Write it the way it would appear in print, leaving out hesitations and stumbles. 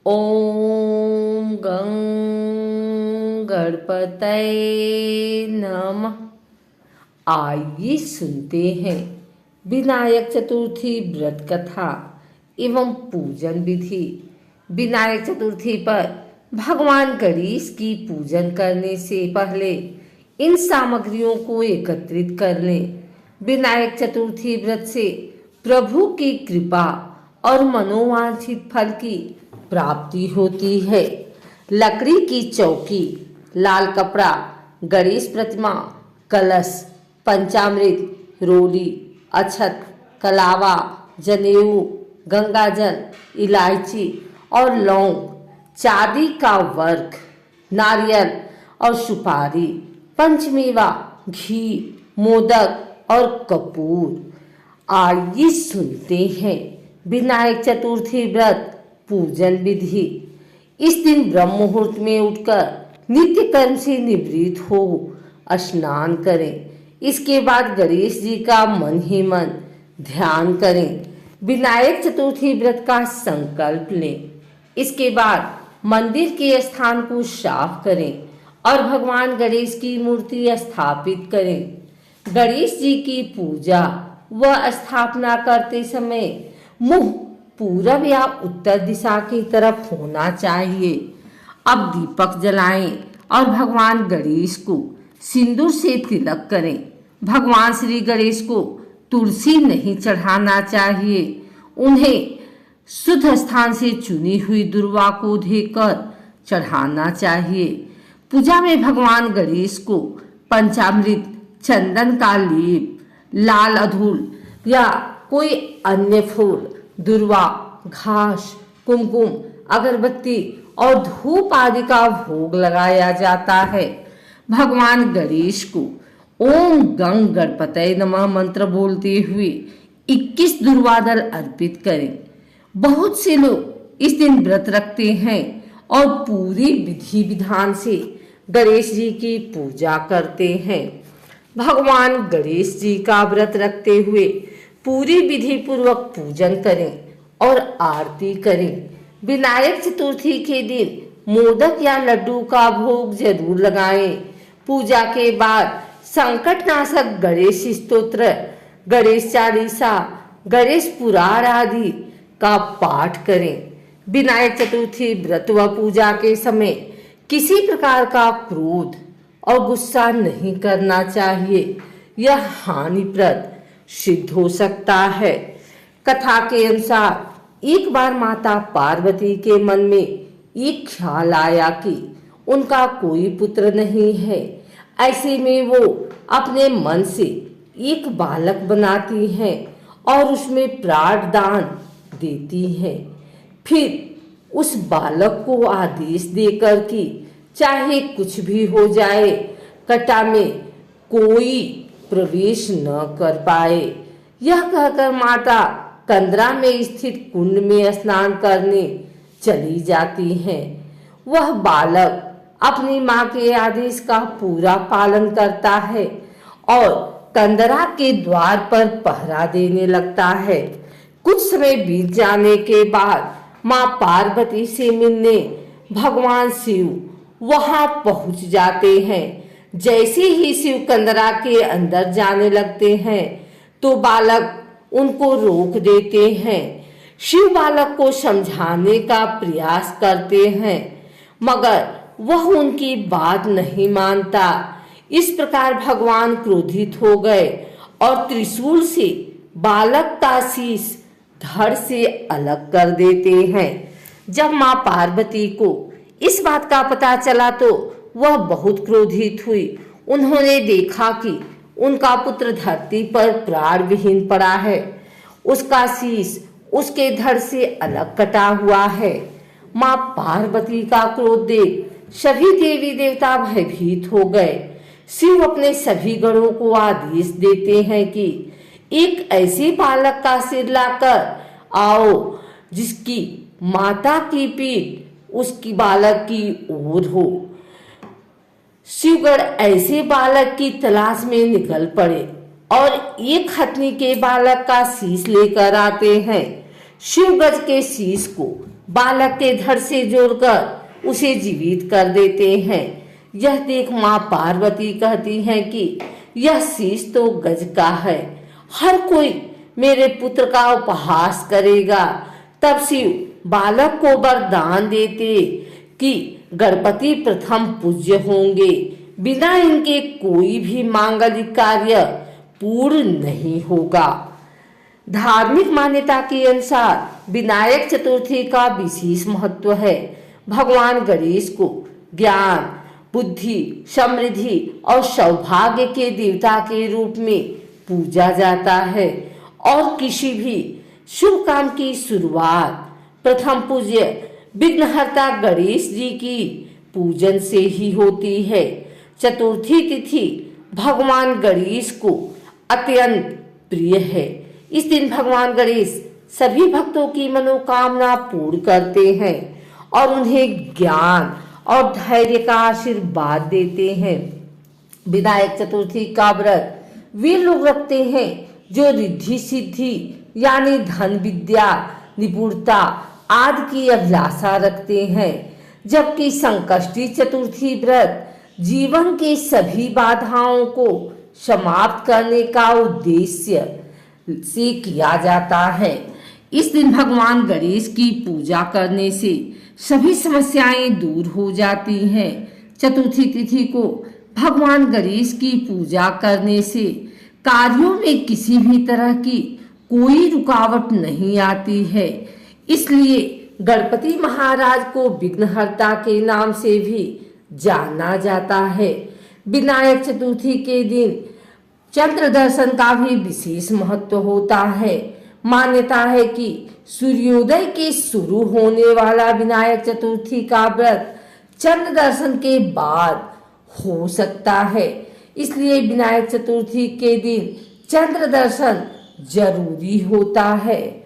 ओम गं गणपतये नमः। आइए सुनते हैं विनायक चतुर्थी व्रत कथा एवं पूजन विधि। विनायक चतुर्थी पर भगवान गणेश की पूजन करने से पहले इन सामग्रियों को एकत्रित कर लें। विनायक चतुर्थी व्रत से प्रभु की कृपा और मनोवांछित फल की प्राप्ति होती है। लकड़ी की चौकी, लाल कपड़ा, गणेश प्रतिमा, कलश, पंचामृत, रोली, अक्षत, कलावा, जनेऊ, गंगाजल, इलायची और लौंग, चांदी का वर्क, नारियल और सुपारी, पंचमेवा, घी, मोदक और कपूर। आइए सुनते हैं विनायक चतुर्थी व्रत पूजन विधि। इस दिन ब्रह्म मुहूर्त में उठकर नित्य कर्म से निवृत्त हो स्नान करें। इसके बाद गणेश जी का मन ही मन ध्यान करें। विनायक चतुर्थी व्रत का संकल्प लें। इसके बाद मंदिर के स्थान को साफ करें और भगवान गणेश की मूर्ति स्थापित करें। गणेश जी की पूजा व स्थापना करते समय मुंह पूरब या उत्तर दिशा की तरफ होना चाहिए। अब दीपक जलाएं और भगवान गणेश को सिंदूर से तिलक करें। भगवान श्री गणेश को तुलसी नहीं चढ़ाना चाहिए। उन्हें शुद्ध स्थान से चुनी हुई दुर्वा को देकर चढ़ाना चाहिए। पूजा में भगवान गणेश को पंचामृत, चंदन का लेप, लाल अधूल या कोई अन्य फूल, दुर्वा, घास, कुमकुम, अगरबत्ती और धूप आदि का भोग लगाया जाता है। भगवान गणेश को ओम गं गणपतये नमः मंत्र बोलते हुए 21 दुर्वादल अर्पित करें। बहुत से लोग इस दिन व्रत रखते हैं और पूरी विधि विधान से गणेश जी की पूजा करते हैं। भगवान गणेश जी का व्रत रखते हुए पूरी विधि पूर्वक पूजन करें और आरती करें। विनायक चतुर्थी के दिन मोदक या लड्डू का भोग जरूर लगाएं। पूजा के बाद संकटनाशक गणेश स्तोत्र, गणेश चालीसा, गणेश पुराण आदि का पाठ करें। विनायक चतुर्थी व्रत व पूजा के समय किसी प्रकार का क्रोध और गुस्सा नहीं करना चाहिए। यह हानिप्रद सिद्ध हो सकता है। कथा के अनुसार एक बार माता पार्वती के मन में एक ख्याल आया कि उनका कोई पुत्र नहीं है। ऐसे में वो अपने मन से एक बालक बनाती हैं और उसमें प्राण दान देती हैं। फिर उस बालक को आदेश देकर कि चाहे कुछ भी हो जाए, कटा में कोई प्रवेश न कर पाए। यह कहकर माता कंदरा में स्थित कुंड में स्नान करने चली जाती हैं। वह बालक अपनी मां के आदेश का पूरा पालन करता है और कंदरा के द्वार पर पहरा देने लगता है। कुछ समय बीत जाने के बाद मां पार्वती से मिलने भगवान शिव वहां पहुंच जाते हैं। जैसे ही शिव कंदरा के अंदर जाने लगते हैं तो बालक उनको रोक देते हैं। शिव बालक को समझाने का प्रयास करते हैं मगर वह उनकी बात नहीं मानता। इस प्रकार भगवान क्रोधित हो गए और त्रिशूल से बालक का शीश धड़ से अलग कर देते हैं। जब मां पार्वती को इस बात का पता चला तो वह बहुत क्रोधित हुई। उन्होंने देखा कि उनका पुत्र धरती पर प्राण विहीन पड़ा है। उसका शीश उसके धड़ से अलग कटा हुआ है। मां पार्वती का क्रोध देख सभी देवी देवता भयभीत हो गए। शिव अपने सभी गणों को आदेश देते हैं कि एक ऐसे बालक का सिर लाकर आओ जिसकी माता की पीठ उसकी बालक की ओर हो। शिवगण ऐसे बालक की तलाश में निकल पड़े और एक हथनी के बालक का शीश लेकर आते हैं। शिवगज के शीश को बालक के धड़ से जोड़कर उसे जीवित कर देते हैं। यह देख माँ पार्वती कहती हैं कि यह शीश तो गज का है, हर कोई मेरे पुत्र का उपहास करेगा। तब शिव बालक को वरदान देते कि गणपति प्रथम पूज्य होंगे, बिना इनके कोई भी मांगलिक कार्य पूर्ण नहीं होगा। धार्मिक मान्यता के अनुसार विनायक चतुर्थी का विशेष महत्व है। भगवान गणेश को ज्ञान, बुद्धि, समृद्धि और सौभाग्य के देवता के रूप में पूजा जाता है और किसी भी शुभ काम की शुरुआत प्रथम पूज्य विघ्नहर्ता गणेश जी की पूजन से ही होती है। चतुर्थी तिथि भगवान गणेश को अत्यंत प्रिय है। इस दिन भगवान गणेश सभी भक्तों की मनोकामना पूर्ण करते हैं और उन्हें ज्ञान और धैर्य का आशीर्वाद देते हैं। विनायक चतुर्थी का व्रत वे लोग रखते हैं जो रिद्धि सिद्धि यानी धन विद्या, निपुणता आदि की अभिलाषा रखते हैं, जबकि संकष्टी चतुर्थी व्रत जीवन के सभी बाधाओं को समाप्त करने का उद्देश्य से किया जाता है। इस दिन भगवान गणेश की पूजा करने से सभी समस्याएं दूर हो जाती हैं। चतुर्थी तिथि को भगवान गणेश की पूजा करने से कार्यों में किसी भी तरह की कोई रुकावट नहीं आती है। इसलिए गणपति महाराज को विघ्नहर्ता के नाम से भी जाना जाता है। विनायक चतुर्थी के दिन चंद्र दर्शन का भी विशेष महत्व होता है। मान्यता है कि सूर्योदय के शुरू होने वाला विनायक चतुर्थी का व्रत चंद्र दर्शन के बाद हो सकता है। इसलिए विनायक चतुर्थी के दिन चंद्र दर्शन जरूरी होता है।